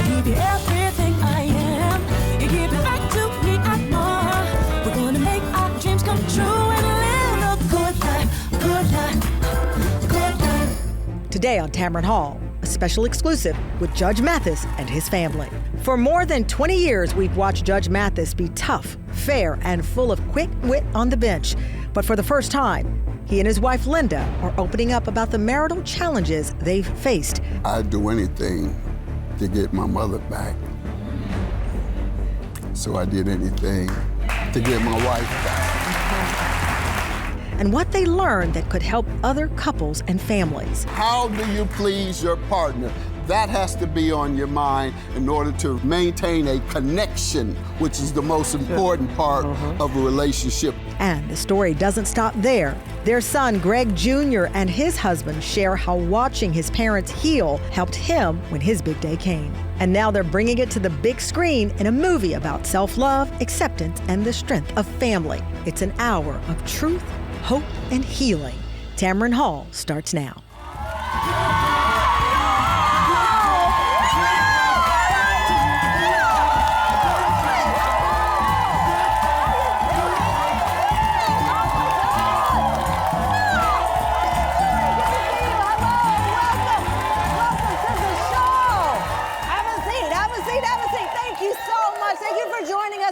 give you everything I am. You give it back to me and more. We're gonna make our dreams come true and live a good life, good life, good life. Today on Tamron Hall, a special exclusive with Judge Mathis and his family. For more than 20 years, we've watched Judge Mathis be tough, fair, and full of quick wit on the bench. But for the first time, he and his wife, Linda, are opening up about the marital challenges they've faced. I'd do anything to get my mother back. So I did anything to get my wife back. And what they learned that could help other couples and families. How do you please your partner? That has to be on your mind in order to maintain a connection, which is the most important part of a relationship. And the story doesn't stop there. Their son, Greg Jr., and his husband share how watching his parents heal helped him when his big day came. And now they're bringing it to the big screen in a movie about self-love, acceptance, and the strength of family. It's an hour of truth, hope, and healing. Tamron Hall starts now.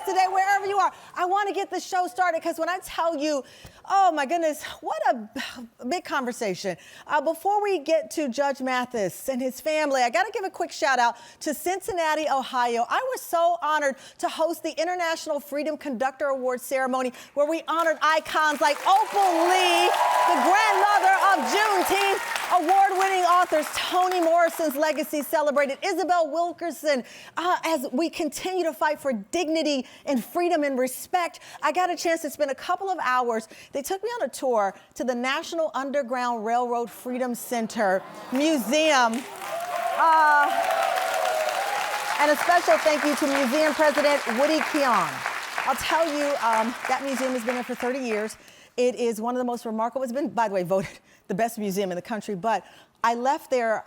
Today, wherever you are, I want to get the show started because when I tell you, oh my goodness, what a big conversation. Before we get to Judge Mathis and his family, I got to give a quick shout out to Cincinnati, Ohio. I was so honored to host the International Freedom Conductor Award ceremony where we honored icons like Opal Lee, the grandmother of Juneteenth, award-winning authors Toni Morrison's legacy celebrated, Isabel Wilkerson. As we continue to fight for dignity and freedom and respect, I got a chance to spend a couple of hours. They took me on a tour to the National Underground Railroad Freedom Center Museum. And a special thank you to Museum President Woody Keon. I'll tell you, that museum has been there for 30 years. It is one of the most remarkable, it's been, by the way, voted the best museum in the country, but I left there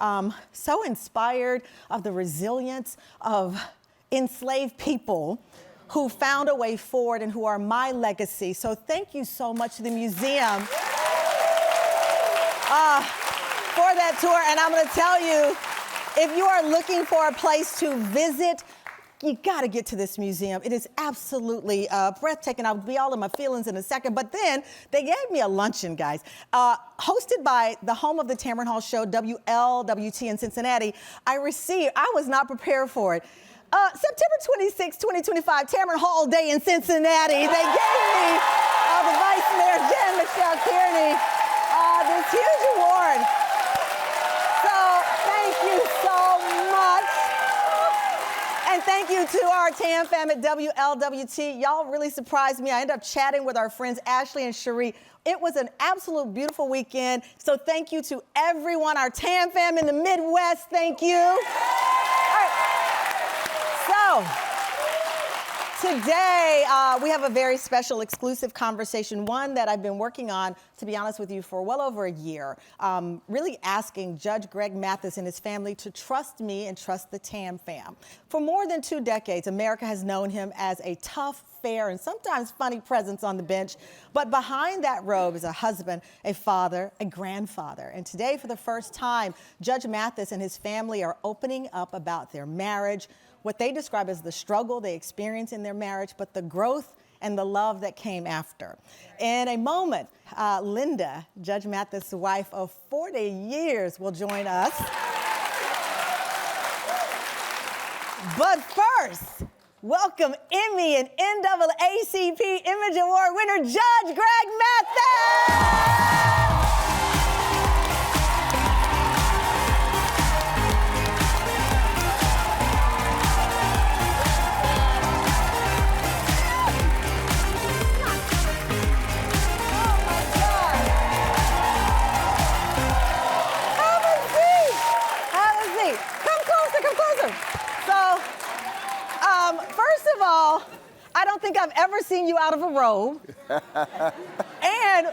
so inspired of the resilience of enslaved people who found a way forward and who are my legacy. So thank you so much to the museum for that tour. And I'm gonna tell you, if you are looking for a place to visit, you gotta get to this museum. It is absolutely breathtaking. I'll be all in my feelings in a second, but then they gave me a luncheon, guys. Hosted by the home of the Tamron Hall show, WLWT in Cincinnati. I was not prepared for it. September 26, 2025, Tamron Hall Day in Cincinnati. They gave me the Vice Mayor, Jen Michelle Kearney, this huge award. So thank you so much. And thank you to our TAM fam at WLWT. Y'all really surprised me. I ended up chatting with our friends Ashley and Cherie. It was an absolute beautiful weekend. So thank you to everyone, our TAM fam in the Midwest. Thank you. All right. So, today we have a very special exclusive conversation, one that I've been working on, to be honest with you, for well over a year, really asking Judge Greg Mathis and his family to trust me and trust the TAM fam. For more than 2 decades, America has known him as a tough, fair, and sometimes funny presence on the bench, but behind that robe is a husband, a father, a grandfather. And today, for the first time, Judge Mathis and his family are opening up about their marriage, what they describe as the struggle they experience in their marriage, but the growth and the love that came after. In a moment, Linda, Judge Mathis' wife of 40 years, will join us. But first, welcome Emmy and NAACP Image Award winner, Judge Greg Mathis! First of all, I don't think I've ever seen you out of a robe. and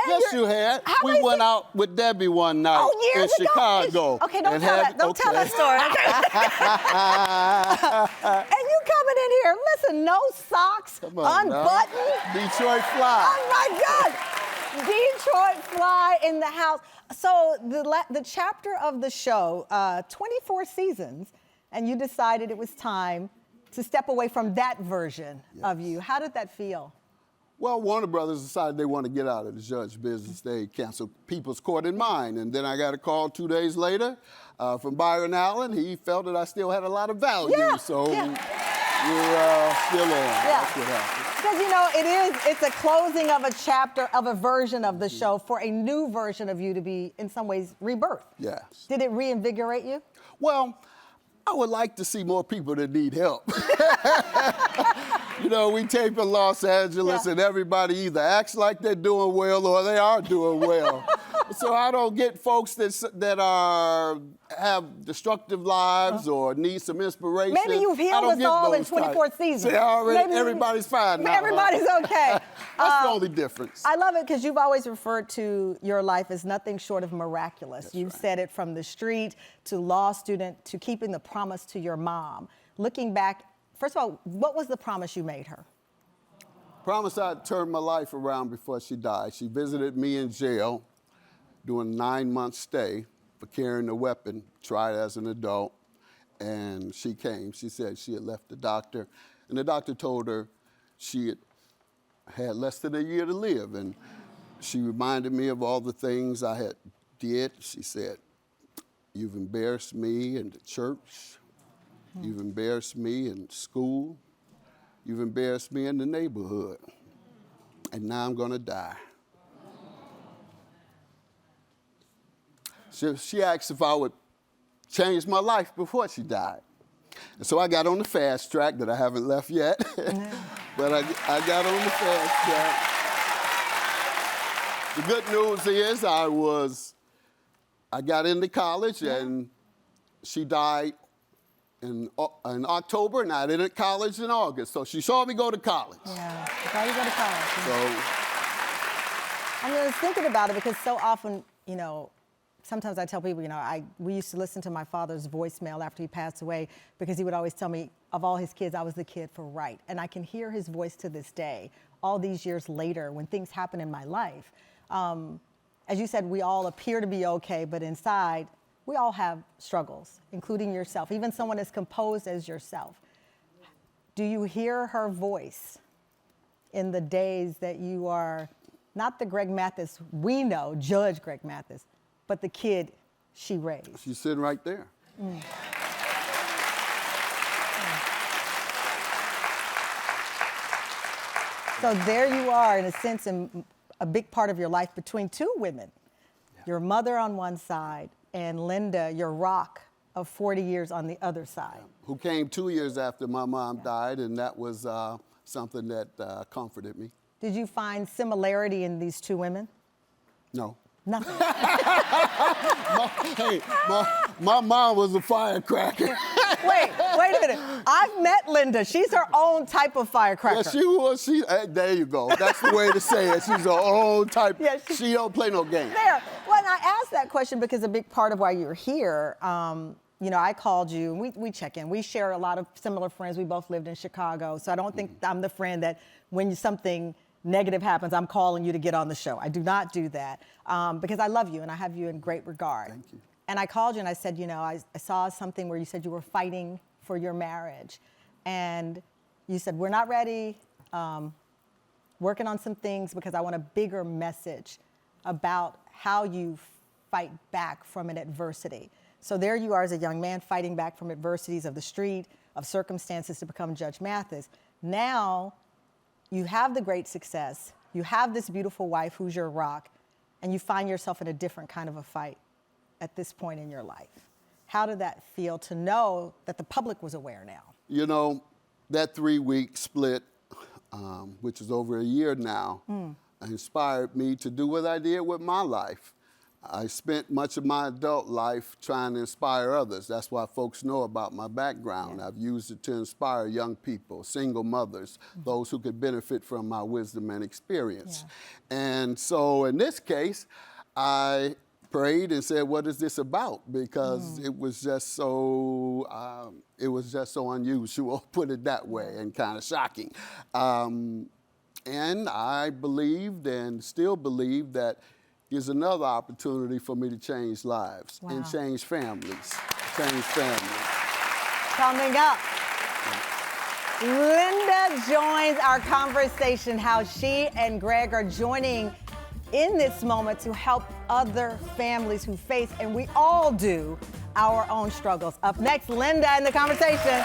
Yes, you had. We went out with Debbie one night in Chicago. Okay, don't tell that. Don't tell that story. And you coming in here, listen, no socks, unbuttoned. Detroit Fly. Oh my God. Detroit Fly in the house. So the chapter of the show, 24 seasons, and you decided it was time to step away from that version of you. How did that feel? Well, Warner Brothers decided they want to get out of the judge business. They canceled People's Court in mine. And then I got a call 2 days later from Byron Allen. He felt that I still had a lot of value. We're still on. That's what happened. Because, you know, it's a closing of a chapter of a version of the show for a new version of you to be, in some ways, rebirthed. Yes. Did it reinvigorate you? Well, I would like to see more people that need help. You know, we tape in Los Angeles and everybody either acts like they're doing well or they are doing well. So I don't get folks that have destructive lives or need some inspiration. Maybe you've healed us all in 24 seasons. Everybody's fine now. Everybody's okay. That's the only difference. I love it because you've always referred to your life as nothing short of miraculous. You've said it from the street to law student to keeping the promise to your mom. Looking back, first of all, what was the promise you made her? Promise I'd turn my life around before she died. She visited me in jail doing a 9-month stay for carrying a weapon, tried as an adult, and she came. She said she had left the doctor, and the doctor told her she had less than a year to live, and she reminded me of all the things I had did. She said, "You've embarrassed me in the church. You've embarrassed me in school. You've embarrassed me in the neighborhood, and now I'm gonna die." She asked if I would change my life before she died. And so I got on the fast track that I haven't left yet, but I got on the fast track. The good news is I got into college and she died in October and I did college in August. So she saw me go to college. Yeah, she saw you go to college. So I was thinking about it because so often, you know, sometimes I tell people, you know, we used to listen to my father's voicemail after he passed away because he would always tell me, of all his kids, I was the kid for right. And I can hear his voice to this day, all these years later, when things happen in my life. As you said, we all appear to be okay, but inside, we all have struggles, including yourself, even someone as composed as yourself. Do you hear her voice in the days that you are not the Greg Mathis we know, Judge Greg Mathis, but the kid she raised? She's sitting right there. So there you are, in a sense, in a big part of your life between two women. Your mother on one side and Linda, your rock of 40 years on the other side. Who came 2 years after my mom died, and that was something that comforted me. Did you find similarity in these two women? No. Nothing. My mom was a firecracker. Wait a minute. I've met Linda. She's her own type of firecracker. Yeah, she was. There you go. That's the way to say it. She's her own type. Yeah, she don't play no games. There. Well, and I asked that question because a big part of why you're here, you know, I called you, and we check in. We share a lot of similar friends. We both lived in Chicago, so I don't think I'm the friend that when something negative happens, I'm calling you to get on the show. I do not do that because I love you and I have you in great regard. Thank you. And I called you and I said, you know, I saw something where you said you were fighting for your marriage. And you said, we're not ready, working on some things because I want a bigger message about how you fight back from an adversity. So there you are as a young man fighting back from adversities of the street, of circumstances to become Judge Mathis. Now, you have the great success, you have this beautiful wife who's your rock, and you find yourself in a different kind of a fight at this point in your life. How did that feel to know that the public was aware now? You know, that 3-week split, which is over a year now, inspired me to do what I did with my life. I spent much of my adult life trying to inspire others. That's why folks know about my background. I've used it to inspire young people, single mothers, those who could benefit from my wisdom and experience. And so in this case, I prayed and said, what is this about? Because it was just so unusual, put it that way, and kind of shocking. And I believed and still believe that is another opportunity for me to change lives and change families. Coming up, Linda joins our conversation how she and Greg are joining in this moment to help other families who face, and we all do, our own struggles. Up next, Linda in the conversation.